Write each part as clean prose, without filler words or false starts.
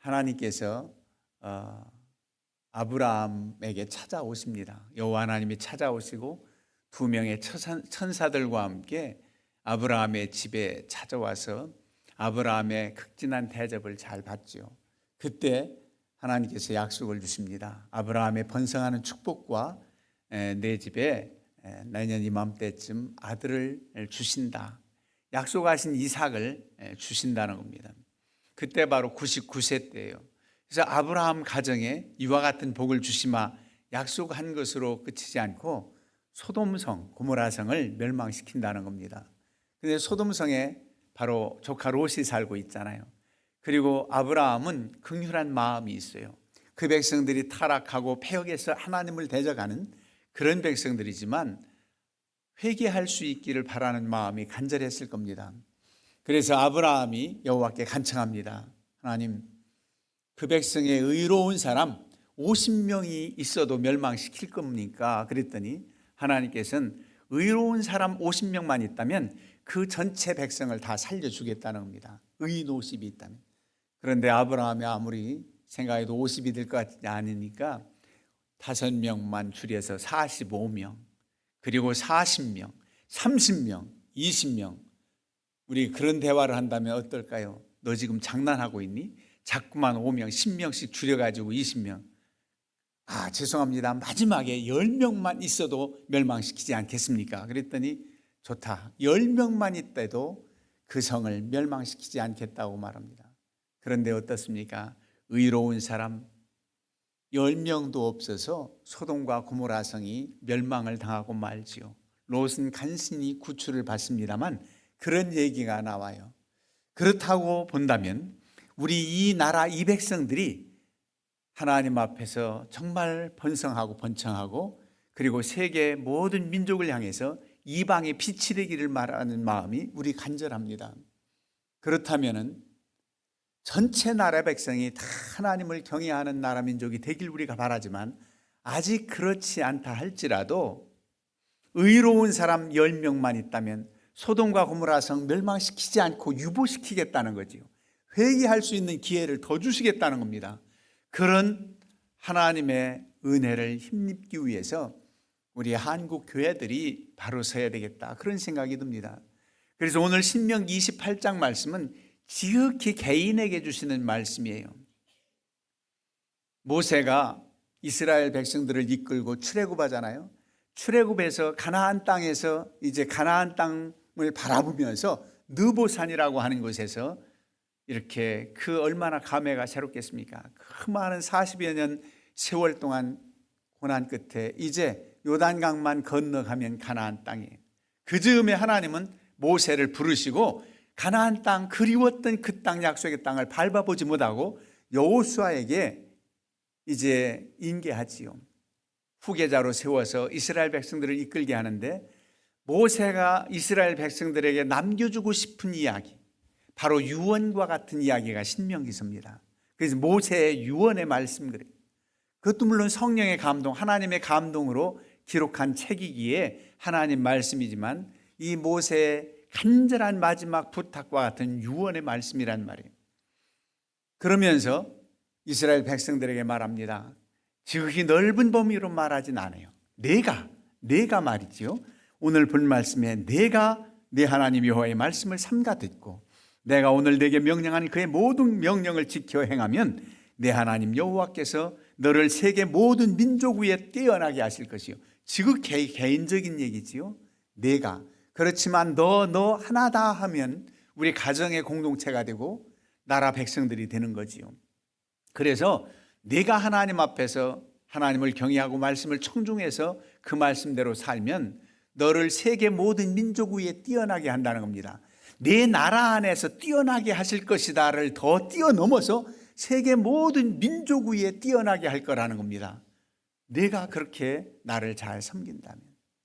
하나님께서 아브라함에게 찾아오십니다. 여호와 하나님이 찾아오시고 두 명의 천사들과 함께 아브라함의 집에 찾아와서 아브라함의 극진한 대접을 잘 받죠. 그때 하나님께서 약속을 주십니다. 아브라함의 번성하는 축복과 내 집에 내년 이맘때쯤 아들을 주신다. 약속하신 이삭을 주신다는 겁니다. 그때 바로 99세 때예요. 그래서 아브라함 가정에 이와 같은 복을 주시마 약속한 것으로 그치지 않고 소돔성, 고모라성을 멸망시킨다는 겁니다. 근데 소돔성에 바로 조카 롯이 살고 있잖아요. 그리고 아브라함은 긍휼한 마음이 있어요. 그 백성들이 타락하고 패역해서 하나님을 대적하는 그런 백성들이지만 회개할 수 있기를 바라는 마음이 간절했을 겁니다. 그래서 아브라함이 여호와께 간청합니다. 하나님, 그 백성의 의로운 사람 50명이 있어도 멸망시킬 겁니까? 그랬더니 하나님께서는 의로운 사람 50명만 있다면 그 전체 백성을 다 살려주겠다는 겁니다. 의인 50이 있다면. 그런데 아브라함이 아무리 생각해도 50이 될 것 같지 않으니까 5명만 줄여서 45명, 그리고 40명, 30명, 20명. 우리 그런 대화를 한다면 어떨까요? 너 지금 장난하고 있니? 자꾸만 5명, 10명씩 줄여가지고 20명. 죄송합니다. 마지막에 10명만 있어도 멸망시키지 않겠습니까? 그랬더니 좋다. 10명만 있다도 그 성을 멸망시키지 않겠다고 말합니다. 그런데 어떻습니까? 의로운 사람 10명도 없어서 소돔과 고모라 성이 멸망을 당하고 말지요. 롯은 간신히 구출을 받습니다만 그런 얘기가 나와요. 그렇다고 본다면 우리 이 나라 이 백성들이 하나님 앞에서 정말 번성하고 번창하고 그리고 세계 모든 민족을 향해서 이방의 빛이 되기를 말하는 마음이 우리 간절합니다. 그렇다면 전체 나라 백성이 다 하나님을 경외하는 나라 민족이 되길 우리가 바라지만 아직 그렇지 않다 할지라도 의로운 사람 10명만 있다면 소돔과 고모라 성 멸망시키지 않고 유보시키겠다는 거지요. 회개할 수 있는 기회를 더 주시겠다는 겁니다. 그런 하나님의 은혜를 힘입기 위해서 우리 한국 교회들이 바로 서야 되겠다, 그런 생각이 듭니다. 그래서 오늘 신명기 28장 말씀은 지극히 개인에게 주시는 말씀이에요. 모세가 이스라엘 백성들을 이끌고 출애굽하잖아요. 출애굽해서 가나안 땅에서 이제 가나안 땅을 바라보면서 느보산이라고 하는 곳에서 이렇게 그 얼마나 감회가 새롭겠습니까? 그 많은 40여 년 세월 동안 고난 끝에 이제 요단강만 건너가면 가나안 땅이에요. 그 즈음에 하나님은 모세를 부르시고 가나안 땅, 그리웠던 그 땅, 약속의 땅을 밟아보지 못하고 여호수아에게 이제 인계하지요. 후계자로 세워서 이스라엘 백성들을 이끌게 하는데 모세가 이스라엘 백성들에게 남겨주고 싶은 이야기, 바로 유언과 같은 이야기가 신명기서입니다. 그래서 모세의 유언의 말씀 그래요. 그것도 물론 성령의 감동, 하나님의 감동으로 기록한 책이기에 하나님 말씀이지만 이 모세의 간절한 마지막 부탁과 같은 유언의 말씀이란 말이에요. 그러면서 이스라엘 백성들에게 말합니다. 지극히 넓은 범위로 말하진 않아요. 내가 말이지요. 오늘 본 말씀에 내가 내 하나님 여호와의 말씀을 삼가 듣고 내가 오늘 내게 명령한 그의 모든 명령을 지켜 행하면 내 하나님 여호와께서 너를 세계 모든 민족 위에 뛰어나게 하실 것이요. 지극히 개인적인 얘기지요. 내가. 그렇지만 너 하나다 하면 우리 가정의 공동체가 되고 나라 백성들이 되는 거지요. 그래서 내가 하나님 앞에서 하나님을 경외하고 말씀을 청중해서 그 말씀대로 살면 너를 세계 모든 민족 위에 뛰어나게 한다는 겁니다. 내 나라 안에서 뛰어나게 하실 것이다를 더 뛰어넘어서 세계 모든 민족 위에 뛰어나게 할 거라는 겁니다. 내가 그렇게 나를 잘 섬긴다면,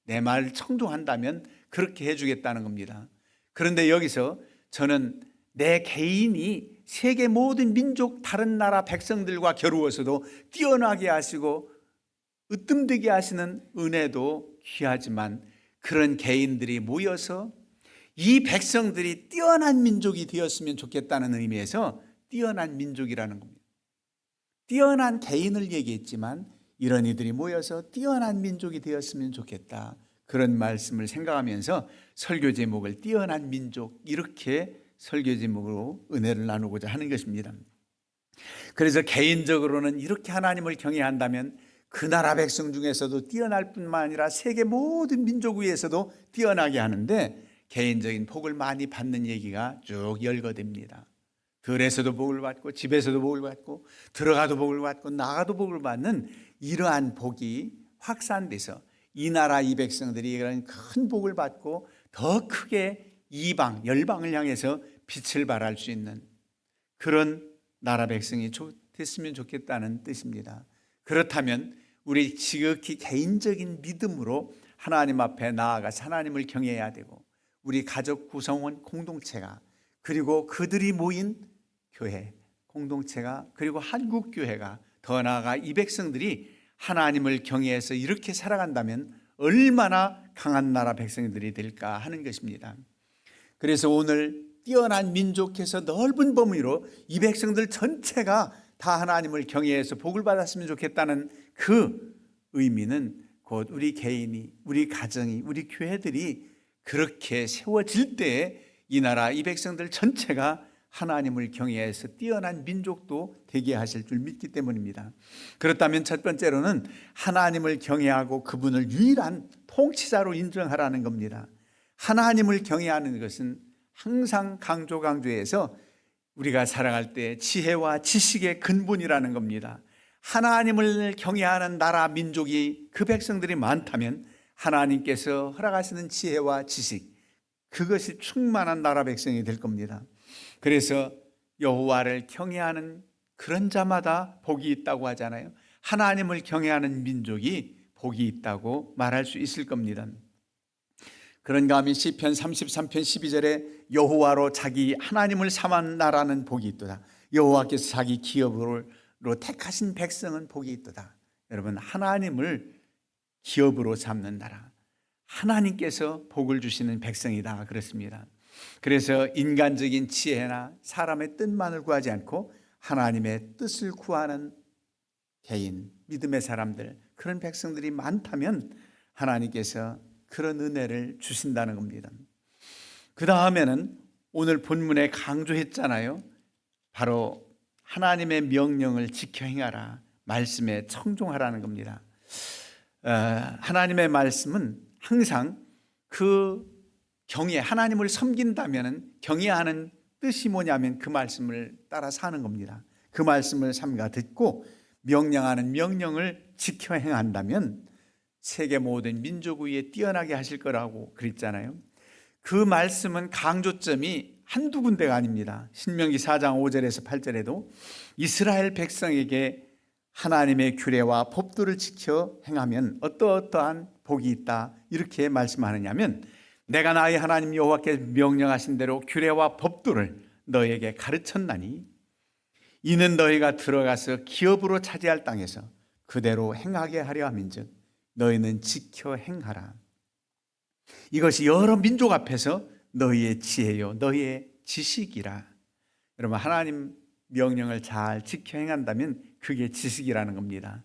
내 말을 청종한다면 그렇게 해주겠다는 겁니다. 그런데 여기서 저는 내 개인이 세계 모든 민족, 다른 나라 백성들과 겨루어서도 뛰어나게 하시고 으뜸되게 하시는 은혜도 귀하지만 그런 개인들이 모여서 이 백성들이 뛰어난 민족이 되었으면 좋겠다는 의미에서 뛰어난 민족이라는 겁니다. 뛰어난 개인을 얘기했지만 이런 이들이 모여서 뛰어난 민족이 되었으면 좋겠다. 그런 말씀을 생각하면서 설교 제목을 뛰어난 민족, 이렇게 설교 제목으로 은혜를 나누고자 하는 것입니다. 그래서 개인적으로는 이렇게 하나님을 경외한다면 그 나라 백성 중에서도 뛰어날 뿐만 아니라 세계 모든 민족 위에서도 뛰어나게 하는데, 개인적인 복을 많이 받는 얘기가 쭉 열거됩니다. 들에서도 복을 받고 집에서도 복을 받고 들어가도 복을 받고 나가도 복을 받는 이러한 복이 확산돼서 이 나라 이 백성들이 이런 큰 복을 받고 더 크게 이방 열방을 향해서 빛을 발할 수 있는 그런 나라 백성이 됐으면 좋겠다는 뜻입니다. 그렇다면 우리 지극히 개인적인 믿음으로 하나님 앞에 나아가서 하나님을 경외해야 되고, 우리 가족 구성원 공동체가, 그리고 그들이 모인 교회 공동체가, 그리고 한국 교회가, 더 나아가 이 백성들이 하나님을 경외해서 이렇게 살아간다면 얼마나 강한 나라 백성들이 될까 하는 것입니다. 그래서 오늘 뛰어난 민족에서 넓은 범위로 이 백성들 전체가 다 하나님을 경외해서 복을 받았으면 좋겠다는 그 의미는 곧 우리 개인이, 우리 가정이, 우리 교회들이 그렇게 세워질 때에 이 나라 이 백성들 전체가 하나님을 경외해서 뛰어난 민족도 되게 하실 줄 믿기 때문입니다. 그렇다면 첫 번째로는 하나님을 경외하고 그분을 유일한 통치자로 인정하라는 겁니다. 하나님을 경외하는 것은 항상 강조해서 우리가 살아갈 때 지혜와 지식의 근본이라는 겁니다. 하나님을 경외하는 나라 민족이, 그 백성들이 많다면 하나님께서 허락하시는 지혜와 지식, 그것이 충만한 나라 백성이 될 겁니다. 그래서 여호와를 경외하는 그런 자마다 복이 있다고 하잖아요. 하나님을 경외하는 민족이 복이 있다고 말할 수 있을 겁니다. 그런가 하면 시편 33편 12절에 여호와로 자기 하나님을 삼은 나라는 복이 있도다. 여호와께서 자기 기업으로 택하신 백성은 복이 있도다. 여러분, 하나님을 기업으로 삼는 나라, 하나님께서 복을 주시는 백성이다, 그렇습니다. 그래서 인간적인 지혜나 사람의 뜻만을 구하지 않고 하나님의 뜻을 구하는 개인, 믿음의 사람들, 그런 백성들이 많다면 하나님께서 그런 은혜를 주신다는 겁니다. 그 다음에는 오늘 본문에 강조했잖아요. 바로 하나님의 명령을 지켜 행하라, 말씀에 청종하라는 겁니다. 하나님의 말씀은 항상 그 하나님을 섬긴다면 경외하는 뜻이 뭐냐면 그 말씀을 따라 사는 겁니다. 그 말씀을 삼가 듣고 명령하는 명령을 지켜 행한다면 세계 모든 민족 위에 뛰어나게 하실 거라고 그랬잖아요. 그 말씀은 강조점이 한두 군데가 아닙니다. 신명기 4장 5절에서 8절에도 이스라엘 백성에게 하나님의 규례와 법도를 지켜 행하면 어떠한 복이 있다, 이렇게 말씀하느냐면, 내가 나의 하나님 여호와께서 명령하신 대로 규례와 법도를 너에게 가르쳤나니 이는 너희가 들어가서 기업으로 차지할 땅에서 그대로 행하게 하려 함인즉 너희는 지켜 행하라. 이것이 여러 민족 앞에서 너희의 지혜요 너희의 지식이라. 여러분, 하나님 명령을 잘 지켜 행한다면 그게 지식이라는 겁니다.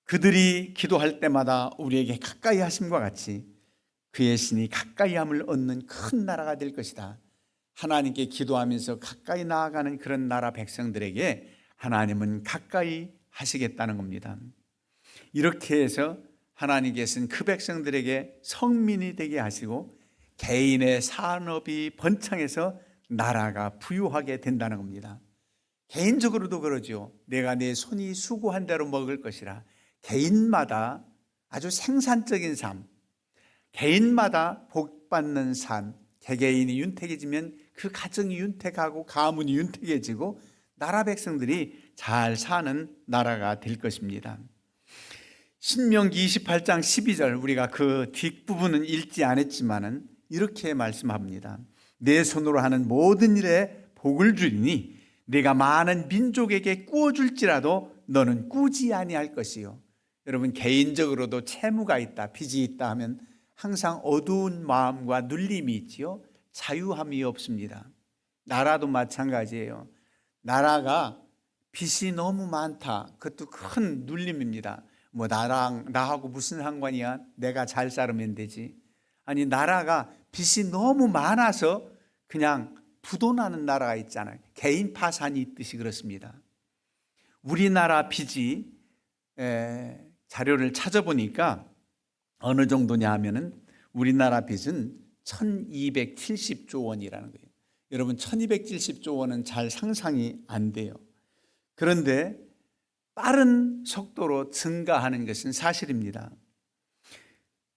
그들이 기도할 때마다 우리에게 가까이 하심과 같이 그의 신이 가까이함을 얻는 큰 나라가 될 것이다. 하나님께 기도하면서 가까이 나아가는 그런 나라 백성들에게 하나님은 가까이 하시겠다는 겁니다. 이렇게 해서 하나님께서는 그 백성들에게 성민이 되게 하시고 개인의 산업이 번창해서 나라가 부유하게 된다는 겁니다. 개인적으로도 그러죠. 내가 내 손이 수고한 대로 먹을 것이라. 개인마다 아주 생산적인 삶, 개인마다 복받는 삶, 개개인이 윤택해지면 그 가정이 윤택하고 가문이 윤택해지고 나라 백성들이 잘 사는 나라가 될 것입니다. 신명기 28장 12절, 우리가 그 뒷부분은 읽지 않았지만은 이렇게 말씀합니다. 내 손으로 하는 모든 일에 복을 주리니 네가 많은 민족에게 꾸어줄지라도 너는 꾸지 아니할 것이요. 여러분, 개인적으로도 채무가 있다, 빚이 있다 하면 항상 어두운 마음과 눌림이 있지요. 자유함이 없습니다. 나라도 마찬가지예요. 나라가 빚이 너무 많다. 그것도 큰 눌림입니다. 뭐 나하고 무슨 상관이야? 내가 잘 살면 되지. 아니, 나라가 빚이 너무 많아서 그냥 부도나는 나라가 있잖아요. 개인 파산이 있듯이 그렇습니다. 우리나라 빚이 자료를 찾아보니까 어느 정도냐 하면은 우리나라 빚은 1270조 원이라는 거예요. 여러분, 1270조 원은 잘 상상이 안 돼요. 그런데 빠른 속도로 증가하는 것은 사실입니다.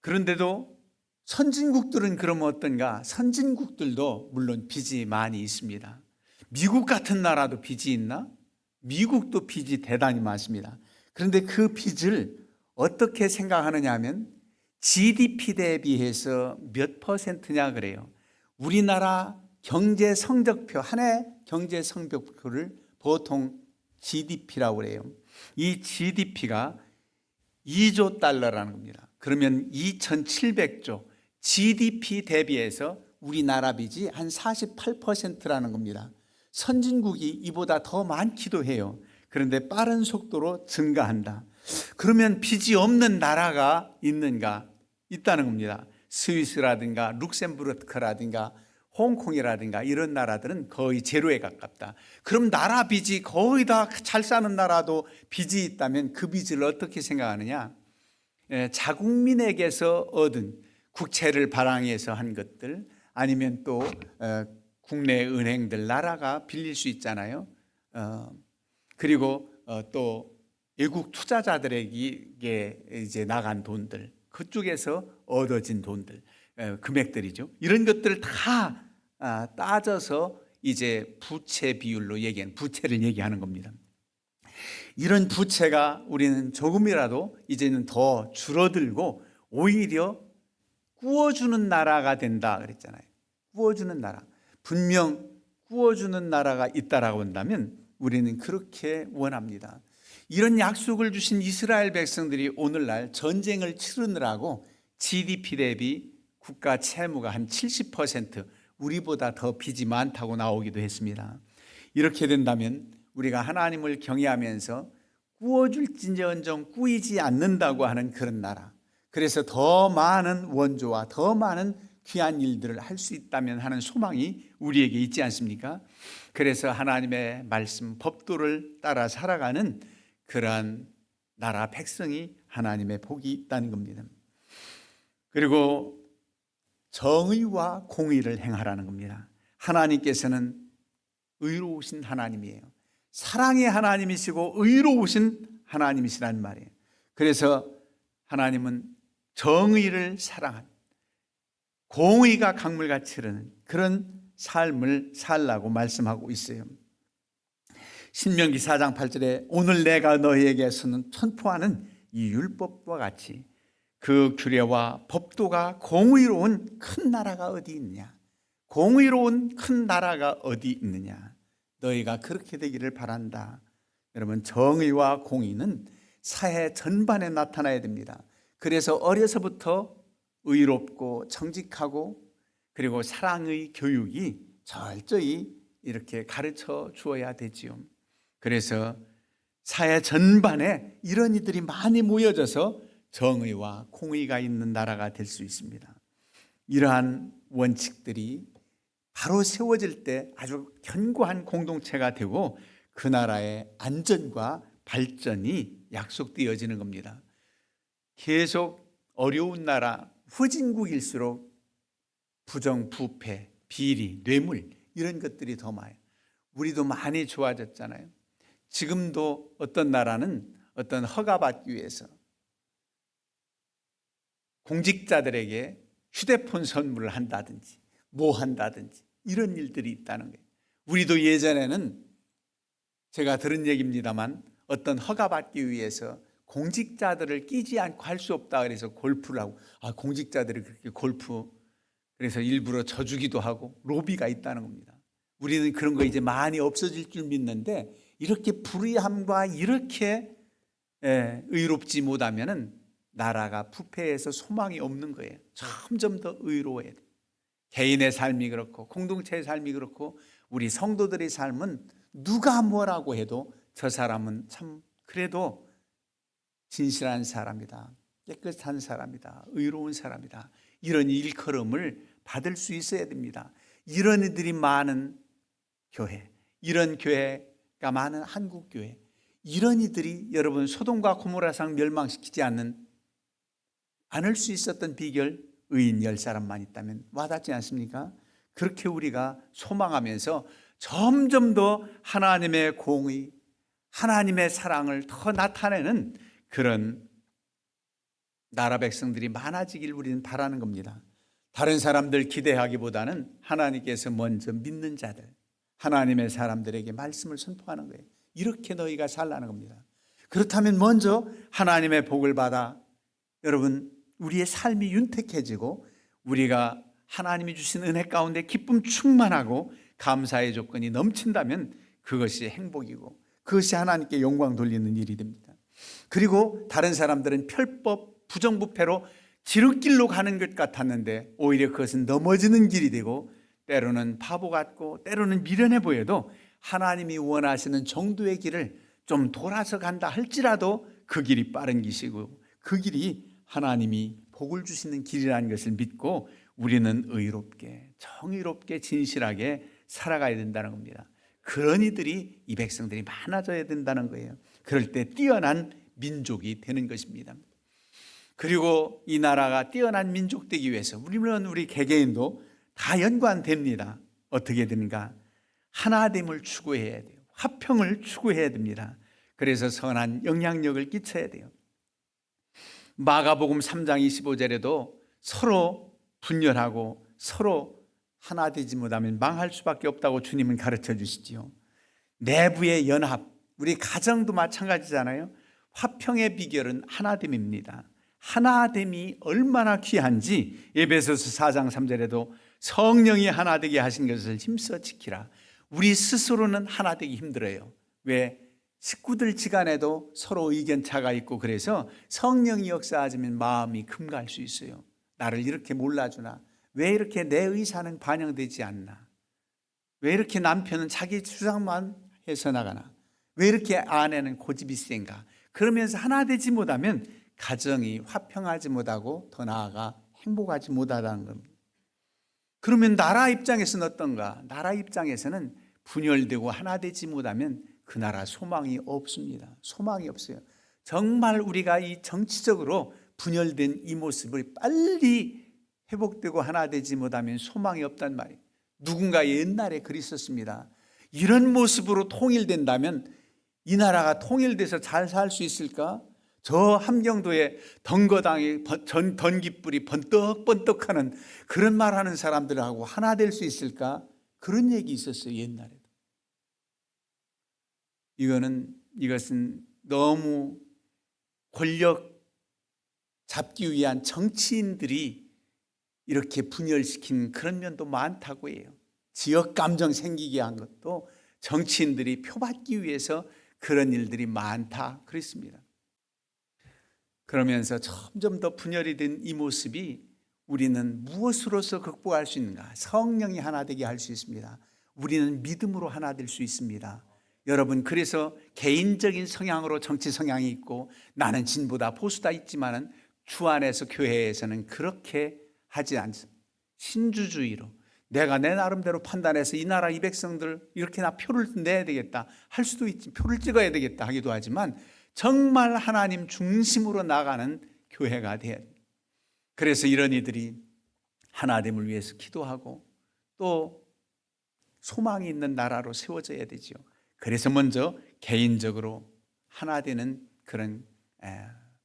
그런데도 선진국들은 그러면 어떤가? 선진국들도 물론 빚이 많이 있습니다. 미국 같은 나라도 빚이 있나? 미국도 빚이 대단히 많습니다. 그런데 그 빚을 어떻게 생각하느냐 하면 GDP 대비해서 몇 퍼센트냐 그래요. 우리나라 경제 성적표, 한 해 경제 성적표를 보통 GDP라고 그래요. 이 GDP가 2조 달러라는 겁니다. 그러면 2700조, GDP 대비해서 우리나라 빚이 한 48%라는 겁니다. 선진국이 이보다 더 많기도 해요. 그런데 빠른 속도로 증가한다. 그러면 빚이 없는 나라가 있는가? 있다는 겁니다. 스위스라든가 룩셈부르크라든가 홍콩이라든가 이런 나라들은 거의 제로에 가깝다. 그럼 나라 빚이 거의 다 잘 사는 나라도 빚이 있다면 그 빚을 어떻게 생각하느냐? 자국민에게서 얻은 국채를 발행해서 한 것들, 아니면 또 국내 은행들, 나라가 빌릴 수 있잖아요. 그리고 또 외국 투자자들에게 이제 나간 돈들, 그쪽에서 얻어진 돈들, 금액들이죠. 이런 것들을 다 따져서 이제 부채 비율로 부채를 얘기하는 겁니다. 이런 부채가 우리는 조금이라도 이제는 더 줄어들고 오히려 구워주는 나라가 된다 그랬잖아요. 구워주는 나라. 분명 구워주는 나라가 있다라고 한다면 우리는 그렇게 원합니다. 이런 약속을 주신 이스라엘 백성들이 오늘날 전쟁을 치르느라고 GDP 대비 국가 채무가 한 70% 우리보다 더 빚이 많다고 나오기도 했습니다. 이렇게 된다면 우리가 하나님을 경외하면서 구워줄진저언정 꾸이지 않는다고 하는 그런 나라, 그래서 더 많은 원조와 더 많은 귀한 일들을 할 수 있다면 하는 소망이 우리에게 있지 않습니까? 그래서 하나님의 말씀, 법도를 따라 살아가는 그러한 나라 백성이 하나님의 복이 있다는 겁니다. 그리고 정의와 공의를 행하라는 겁니다. 하나님께서는 의로우신 하나님이에요. 사랑의 하나님이시고 의로우신 하나님이시란 말이에요. 그래서 하나님은 정의를 사랑한, 공의가 강물같이 흐르는 그런 삶을 살라고 말씀하고 있어요. 신명기 4장 8절에 오늘 내가 너희에게 선포하는 이 율법과 같이 그 규례와 법도가 공의로운 큰 나라가 어디 있느냐? 공의로운 큰 나라가 어디 있느냐? 너희가 그렇게 되기를 바란다. 여러분, 정의와 공의는 사회 전반에 나타나야 됩니다. 그래서 어려서부터 의롭고 정직하고 그리고 사랑의 교육이 철저히 이렇게 가르쳐 주어야 되지요. 그래서 사회 전반에 이런 이들이 많이 모여져서 정의와 공의가 있는 나라가 될 수 있습니다. 이러한 원칙들이 바로 세워질 때 아주 견고한 공동체가 되고 그 나라의 안전과 발전이 약속되어지는 겁니다. 계속 어려운 나라, 후진국일수록 부정부패, 비리, 뇌물 이런 것들이 더 많아요. 우리도 많이 좋아졌잖아요. 지금도 어떤 나라는 어떤 허가받기 위해서 공직자들에게 휴대폰 선물을 한다든지 뭐 한다든지 이런 일들이 있다는 거예요. 우리도 예전에는 제가 들은 얘기입니다만 어떤 허가받기 위해서 공직자들을 끼지 않고 할 수 없다 그래서 골프를 하고, 공직자들이 그렇게 골프, 그래서 일부러 져주기도 하고 로비가 있다는 겁니다. 우리는 그런 거 이제 많이 없어질 줄 믿는데 이렇게 불의함과 이렇게 의롭지 못하면은 나라가 부패해서 소망이 없는 거예요. 점점 더 의로워야 돼요. 개인의 삶이 그렇고 공동체의 삶이 그렇고 우리 성도들의 삶은 누가 뭐라고 해도 저 사람은 참 그래도 진실한 사람이다, 깨끗한 사람이다, 의로운 사람이다, 이런 일컬음을 받을 수 있어야 됩니다. 이런 이들이 많은 교회, 이런 교회가 많은 한국 교회, 이런 이들이 여러분 소돔과 고모라상 멸망시키지 않을 수 있었던 비결, 의인 10사람만 있다면 와닿지 않습니까? 그렇게 우리가 소망하면서 점점 더 하나님의 공의, 하나님의 사랑을 더 나타내는 그런 나라 백성들이 많아지길 우리는 바라는 겁니다. 다른 사람들 기대하기보다는 하나님께서 먼저 믿는 자들, 하나님의 사람들에게 말씀을 선포하는 거예요. 이렇게 너희가 살라는 겁니다. 그렇다면 먼저 하나님의 복을 받아 여러분 우리의 삶이 윤택해지고 우리가 하나님이 주신 은혜 가운데 기쁨 충만하고 감사의 조건이 넘친다면 그것이 행복이고 그것이 하나님께 영광 돌리는 일이 됩니다. 그리고 다른 사람들은 편법, 부정부패로 지름길로 가는 것 같았는데 오히려 그것은 넘어지는 길이 되고 때로는 바보 같고 때로는 미련해 보여도 하나님이 원하시는 정도의 길을 좀 돌아서 간다 할지라도 그 길이 빠른 길이고 그 길이 하나님이 복을 주시는 길이라는 것을 믿고 우리는 의롭게, 정의롭게, 진실하게 살아가야 된다는 겁니다. 그런 이들이, 이 백성들이 많아져야 된다는 거예요. 그럴 때 뛰어난 민족이 되는 것입니다. 그리고 이 나라가 뛰어난 민족 되기 위해서 우리 개개인도 다 연관됩니다. 어떻게 되는가? 하나됨을 추구해야 돼요. 화평을 추구해야 됩니다. 그래서 선한 영향력을 끼쳐야 돼요. 마가복음 3장 25절에도 서로 분열하고 서로 하나 되지 못하면 망할 수밖에 없다고 주님은 가르쳐 주시지요. 내부의 연합, 우리 가정도 마찬가지잖아요. 화평의 비결은 하나됨입니다. 하나됨이 얼마나 귀한지 에베소서 4장 3절에도 성령이 하나 되게 하신 것을 힘써 지키라. 우리 스스로는 하나 되기 힘들어요. 왜? 식구들 지간에도 서로 의견 차가 있고 그래서 성령이 역사하시면 마음이 금갈 수 있어요. 나를 이렇게 몰라주나? 왜 이렇게 내 의사는 반영되지 않나? 왜 이렇게 남편은 자기 주장만 해서 나가나? 왜 이렇게 아내는 고집이 센가? 그러면서 하나 되지 못하면 가정이 화평하지 못하고 더 나아가 행복하지 못하다는 겁니다. 그러면 나라 입장에서는 어떤가? 나라 입장에서는 분열되고 하나 되지 못하면 그 나라 소망이 없습니다. 소망이 없어요. 정말 우리가 이 정치적으로 분열된 이 모습을 빨리 회복되고 하나 되지 못하면 소망이 없단 말이에요. 누군가 옛날에 글이 있었습니다. 이런 모습으로 통일된다면 이 나라가 통일돼서 잘 살 수 있을까? 저 함경도에 덩거당이 전깃불이 번떡번떡하는 그런 말하는 사람들하고 하나 될 수 있을까? 그런 얘기 있었어요. 옛날에도. 이것은 너무 권력 잡기 위한 정치인들이 이렇게 분열시킨 그런 면도 많다고 해요. 지역 감정 생기게 한 것도 정치인들이 표받기 위해서 그런 일들이 많다 그랬습니다. 그러면서 점점 더 분열이 된 이 모습이 우리는 무엇으로서 극복할 수 있는가? 성령이 하나 되게 할 수 있습니다. 우리는 믿음으로 하나 될 수 있습니다. 여러분, 그래서 개인적인 성향으로 정치 성향이 있고 나는 진보다 보수다 있지만은 주 안에서 교회에서는 그렇게 하지 않습니다. 신주주의로 내가 내 나름대로 판단해서 이 나라 이 백성들 이렇게 나 표를 내야 되겠다 할 수도 있지, 표를 찍어야 되겠다 하기도 하지만 정말 하나님 중심으로 나가는 교회가 돼야 됩니다. 그래서 이런 이들이 하나됨을 위해서 기도하고 또 소망이 있는 나라로 세워져야 되죠. 그래서 먼저 개인적으로 하나 되는 그런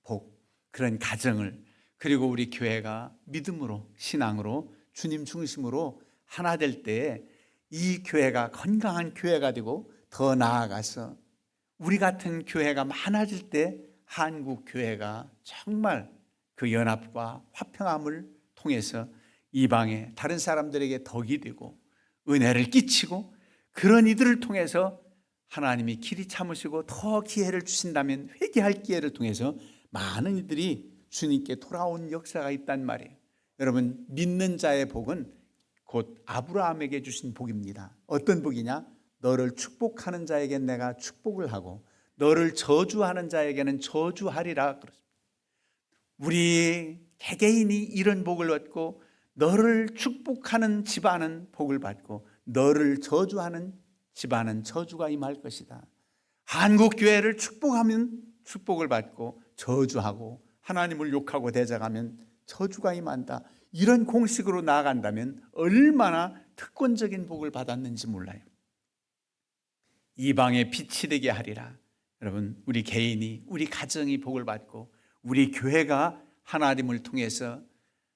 복, 그런 가정을, 그리고 우리 교회가 믿음으로, 신앙으로, 주님 중심으로 하나 될 때 이 교회가 건강한 교회가 되고 더 나아가서 우리 같은 교회가 많아질 때 한국 교회가 정말 그 연합과 화평함을 통해서 이방의 다른 사람들에게 덕이 되고 은혜를 끼치고 그런 이들을 통해서 하나님이 길이 참으시고 더 기회를 주신다면 회개할 기회를 통해서 많은 이들이 주님께 돌아온 역사가 있단 말이에요. 여러분, 믿는 자의 복은 곧 아브라함에게 주신 복입니다. 어떤 복이냐? 너를 축복하는 자에게 내가 축복을 하고 너를 저주하는 자에게는 저주하리라 그렇습니다. 우리 개개인이 이런 복을 얻고 너를 축복하는 집안은 복을 받고 너를 저주하는 집안은 저주가 임할 것이다. 한국교회를 축복하면 축복을 받고 저주하고 하나님을 욕하고 대적하면 저주가 임한다. 이런 공식으로 나아간다면 얼마나 특권적인 복을 받았는지 몰라요. 이방의 빛이 되게 하리라. 여러분, 우리 개인이, 우리 가정이 복을 받고 우리 교회가 하나님을 통해서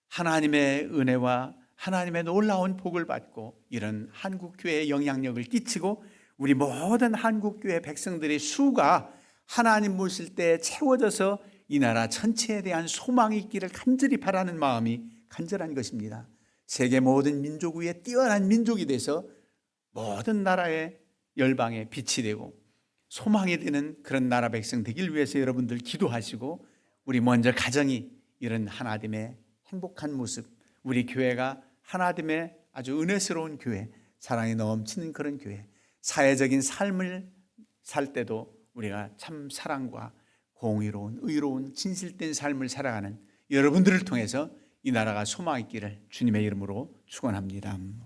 하나님의 은혜와 하나님의 놀라운 복을 받고 이런 한국교회에 영향력을 끼치고 우리 모든 한국교회 백성들의 수가 하나님 모실 때 채워져서 이 나라 전체에 대한 소망이 있기를 간절히 바라는 마음이 간절한 것입니다. 세계 모든 민족 위에 뛰어난 민족이 돼서 모든 나라의 열방의 빛이 되고 소망이 되는 그런 나라 백성 되길 위해서 여러분들 기도하시고 우리 먼저 가정이 이런 하나님의 행복한 모습, 우리 교회가 하나님의 아주 은혜스러운 교회, 사랑이 넘치는 그런 교회, 사회적인 삶을 살 때도 우리가 참 사랑과 공의로운, 의로운, 진실된 삶을 살아가는 여러분들을 통해서 이 나라가 소망 있기를 주님의 이름으로 축원합니다.